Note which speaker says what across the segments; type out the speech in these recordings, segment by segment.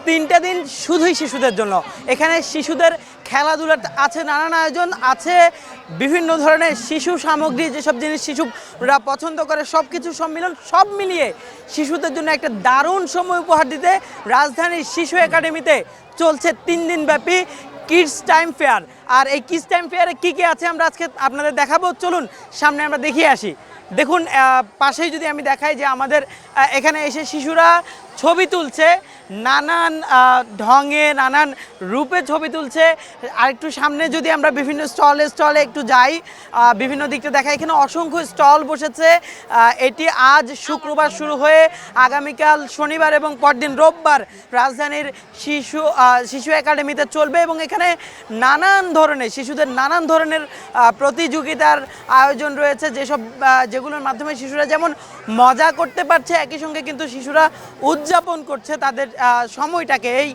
Speaker 1: 3টা দিন শুধুই শিশুদের জন্য। এখানে শিশুদের খেলাধুলার আছে নানান আয়োজন, আছে বিভিন্ন ধরনের শিশু সামগ্রী, যেসব জিনিস শিশুরা পছন্দ করে সব কিছু সম্মিলন, সব মিলিয়ে শিশুদের জন্য একটা দারুণ সময় উপহার দিতে রাজধানীর শিশু একাডেমিতে চলছে 3 দিন ব্যাপী কিডস টাইম ফেয়ার। আর এই কিডস টাইম ফেয়ারে কী কী আছে আমরা আজকে আপনাদের দেখাবো, চলুন সামনে আমরা দেখিয়ে আসি। দেখুন পাশেই যদি আমি দেখাই যে আমাদের এখানে এসে শিশুরা ছবি তুলছে, নানান ঢঙে নানান রূপে ছবি তুলছে। আর একটু সামনে যদি আমরা বিভিন্ন স্টলে একটু যাই, বিভিন্ন দিকটা দেখাই, এখানে অসংখ্য স্টল বসেছে। এটি আজ শুক্রবার শুরু হয়ে আগামীকাল শনিবার এবং পরদিন রোববার রাজধানীর শিশু একাডেমিতে চলবে। এবং এখানে নানান ধরনের শিশুদের নানান ধরনের প্রতিযোগিতার আয়োজন রয়েছে, যেগুলোর মাধ্যমে শিশুরা যেমন মজা করতে পারছে, একই সঙ্গে কিন্তু শিশুরা উদযাপন করছে তাদের সময়টাকে। এই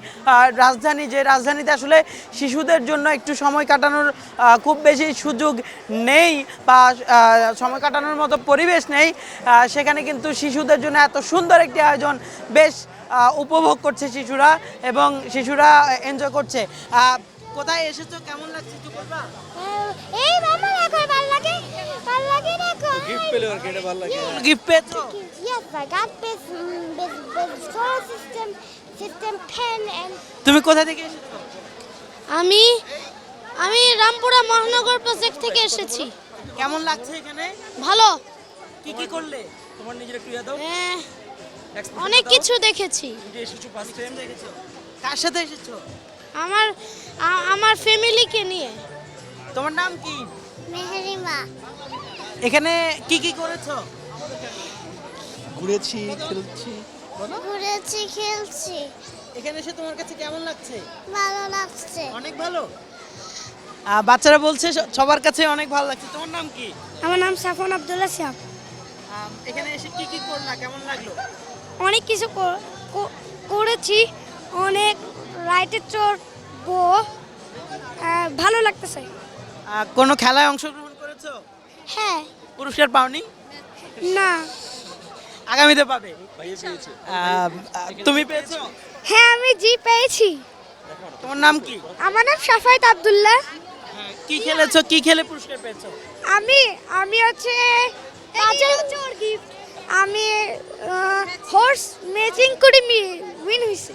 Speaker 1: রাজধানীতে আসলে শিশুদের জন্য একটু সময় কাটানোর খুব বেশি সুযোগ নেই বা সময় কাটানোর মতো পরিবেশ নেই, সেখানে কিন্তু শিশুদের জন্য এত সুন্দর একটি আয়োজন বেশ উপভোগ করছে শিশুরা এবং শিশুরা এনজয় করছে। কোথায় এসেছো, কেমন লাগছে একটু বলবা?
Speaker 2: এই মামা দেখো ভালো লাগে দেখো
Speaker 3: গিফট পেলে আর কেটে ভালো লাগে।
Speaker 1: গিফট পেয়েছো?
Speaker 2: Yes, I got this solar system pen and
Speaker 1: তুমি কোথা থেকে এসেছো?
Speaker 4: আমি রামপুরা মহানগর প্রজেক্ট থেকে এসেছি।
Speaker 1: কেমন লাগছে এখানে?
Speaker 4: ভালো,
Speaker 1: কি কি করলে? তোমার নিজের একটু দাও।
Speaker 4: অনেক কিছু দেখেছি।
Speaker 1: এসেছো ফার্স্ট টাইম দেখেছো? কার সাথে এসেছো?
Speaker 4: আমার ফ্যামিলিকে নিয়ে।
Speaker 1: তোমার নাম কি?
Speaker 2: মেহরিমা।
Speaker 1: এখানে কি কি করেছো?
Speaker 3: ঘুরেছি, খেলছি।
Speaker 2: খেলছি।
Speaker 1: এখানে এসে তোমার কাছে কেমন লাগছে?
Speaker 2: ভালো লাগছে।
Speaker 1: অনেক ভালো। বাচ্চারা বলছে সবার কাছে অনেক ভালো লাগছে। তোমার নাম কি?
Speaker 4: আমার নাম সাফন আব্দুল্লাহ সিয়াম।
Speaker 1: এখানে এসে কি কি করলা, কেমন লাগলো?
Speaker 4: অনেক কিছু করেছি, অনেক রাইটে চড়বো, ভালো লাগতেছে।
Speaker 1: কোনো খেলায় অংশগ্রহণ করেছো?
Speaker 4: হ্যাঁ।
Speaker 1: পুরস্কার পাওনি?
Speaker 4: না।
Speaker 1: আগামীতে পাবে? তুমি পেয়েছো?
Speaker 4: হ্যাঁ, আমি জি পেয়েছি।
Speaker 1: তোমার নাম কি?
Speaker 4: আমার নাম সাফায়েত আব্দুল্লাহ।
Speaker 1: কি খেলেছো, কি খেলে পুরস্কার পেয়েছো?
Speaker 4: আমি হচ্ছে আমি হর্স ম্যাচিং করে উইন হয়েছি,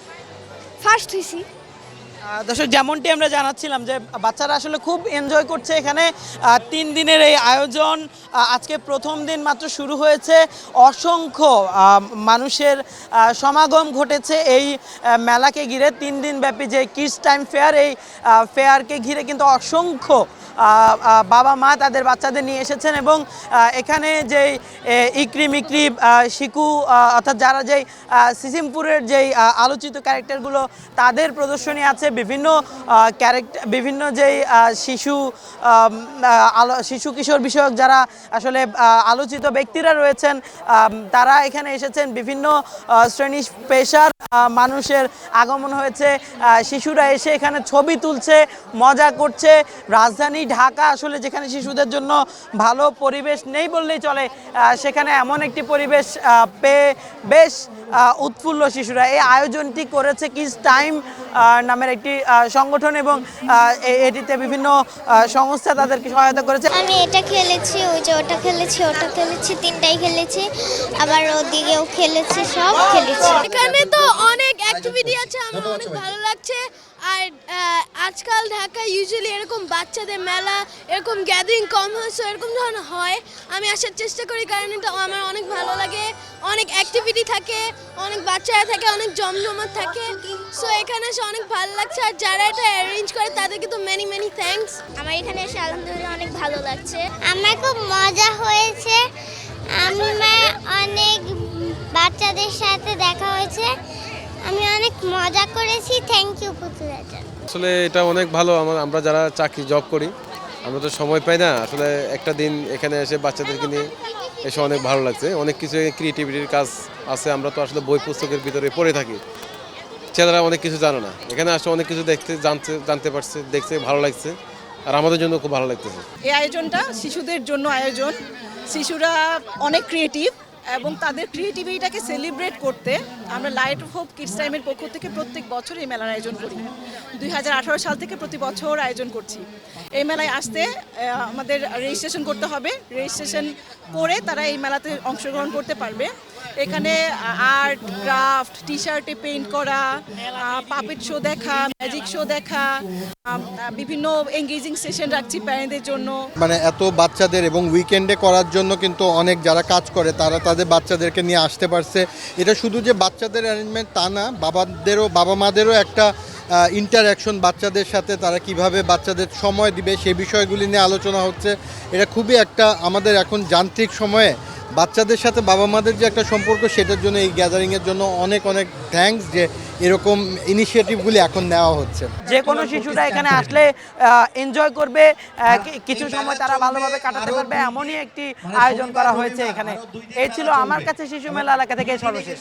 Speaker 4: ফার্স্ট হয়েছি।
Speaker 1: দর্শক, যেমনটি আমরা জানাচ্ছিলাম যে বাচ্চারা আসলে খুব এনজয় করছে এখানে 3 দিনের এই আয়োজন। আজকে প্রথম দিন মাত্র শুরু হয়েছে, অসংখ্য মানুষের সমাগম ঘটেছে এই মেলাকে ঘিরে। 3 দিন ব্যাপী যে কিডস টাইম ফেয়ার, এই ফেয়ারকে ঘিরে কিন্তু অসংখ্য বাবা মা তাদের বাচ্চাদের নিয়ে এসেছেন এবং এখানে যেই ইকরি মিকরি শিকু অর্থাৎ যারা যেই সিসিমপুরের যেই আলোচিত ক্যারেক্টারগুলো তাদের প্রদর্শনী আছে, বিভিন্ন যেই শিশু কিশোর বিষয়ক যারা আসলে আলোচিত ব্যক্তিরা রয়েছেন তারা এখানে এসেছেন। বিভিন্ন শ্রেণী পেশার মানুষের আগমন হয়েছে, শিশুরা এসে এখানে ছবি তুলছে, মজা করছে। রাজধানী ঢাকা আসলে যেখানে শিশুদের জন্য ভালো পরিবেশ নেই বললেই চলে, সেখানে এমন একটি পরিবেশ পেয়ে বেশ উৎফুল্ল শিশুরা। এই আয়োজনটি করেছে কিডস টাইম নামের একটি সংগঠন এবং এটিতে বিভিন্ন সংস্থা তাদেরকে সহায়তা করেছে।
Speaker 2: আমি এটা খেলেছি, ওটা খেলেছি, তিনটাই খেলেছি, আবার ওদিকেও খেলেছি, সব খেলেছি।
Speaker 4: এখানে তো অনেক অ্যাক্টিভিটি আছে, আমার অনেক ভালো লাগছে। আর আজকাল ঢাকায় ইউজুয়ালি এরকম বাচ্চাদের মেলা, এরকম গ্যাদারিং কনভার্স এরকম ধরনের হয়। আমি আসার চেষ্টা করি কারণ এটা আমার অনেক ভালো লাগে। অনেক অ্যাক্টিভিটি থাকে, অনেক বাচ্চারা থাকে, অনেক জমজমাট থাকে। সো এখানে এসে অনেক ভালো লাগছে। আর যারা এটা অ্যারেঞ্জ করে তাদেরকে তো মেনি থ্যাঙ্কস।
Speaker 2: আমার এখানে এসে আলহামদুলিল্লাহ অনেক ভালো লাগছে। আমার খুব মজা হয়েছে। আমার অনেক বাচ্চাদের সাথে দেখা হয়েছে, আমি অনেক মজা করেছি। থ্যাংক ইউ পুতুলাটা।
Speaker 3: আসলে এটা অনেক ভালো। আমরা যারা চাকরি জব করি আমরা তো সময় পাই না। আসলে একটা দিন এখানে এসে বাচ্চাদেরকে নিয়ে এসে অনেক ভালো লাগছে। অনেক কিছু ক্রিয়েটিভিটির কাজ আছে, আমরা তো আসলে বই পুস্তকের ভিতরে পড়ে থাকি, ছেলেরা অনেক কিছু জানে না। এখানে আসলে অনেক কিছু জানতে পারছে, দেখতে ভালো লাগছে, আর আমাদের জন্য খুব ভালো লাগতেছে।
Speaker 5: এই আয়োজনটা শিশুদের জন্য আয়োজন। শিশুরা অনেক ক্রিয়েটিভ এবং তাদের ক্রিয়েটিভিটিটাকে সেলিব্রেট করতে আমরা লাইট অফ হোপ কিডস টাইমের পক্ষ থেকে প্রত্যেক বছর এই মেলার আয়োজন করি। 2018 সাল থেকে প্রতি বছর আয়োজন করছি। এই মেলায় আসতে আমাদের রেজিস্ট্রেশন করতে হবে। রেজিস্ট্রেশন করে তারা এই মেলাতে অংশগ্রহণ করতে পারবে। এখানে আর্ট, ক্রাফট, টি শার্টে পেইন্ট করা, পাপেট শো দেখা, ম্যাজিক শো দেখা, বিভিন্ন এঙ্গেজিং সেশন রাখছি প্যারেন্টদের জন্য।
Speaker 6: মানে এত বাচ্চাদের এবং উইকেন্ডে করার জন্য কিন্তু অনেক যারা কাজ করে তারা তাদের বাচ্চাদেরকে নিয়ে আসতে পারছে। এটা শুধু যে বাচ্চাদের অ্যারেঞ্জমেন্ট তা না, বাবা মাদেরও একটা ইন্টারঅ্যাকশন বাচ্চাদের সাথে, তারা কিভাবে বাচ্চাদের সময় দিবে সেই বিষয়গুলি নিয়ে আলোচনা হচ্ছে। এটা খুবই একটা আমাদের এখন যান্ত্রিক সময়ে বাচ্চাদের সাথে বাবা মাদের যে একটা সম্পর্ক, সেটার জন্য এই গ্যাদারিংয়ের জন্য অনেক অনেক থ্যাঙ্কস যে এরকম ইনিশিয়েটিভগুলি এখন নেওয়া হচ্ছে।
Speaker 1: যে কোনো শিশুরা এখানে আসলে এনজয় করবে, কিছু সময় তারা ভালোভাবে কাটাতে পারবে, এমনই একটি আয়োজন করা হয়েছে এখানে। এই ছিল আমার কাছে শিশু মেলা এলাকা থেকে সর্বশেষ।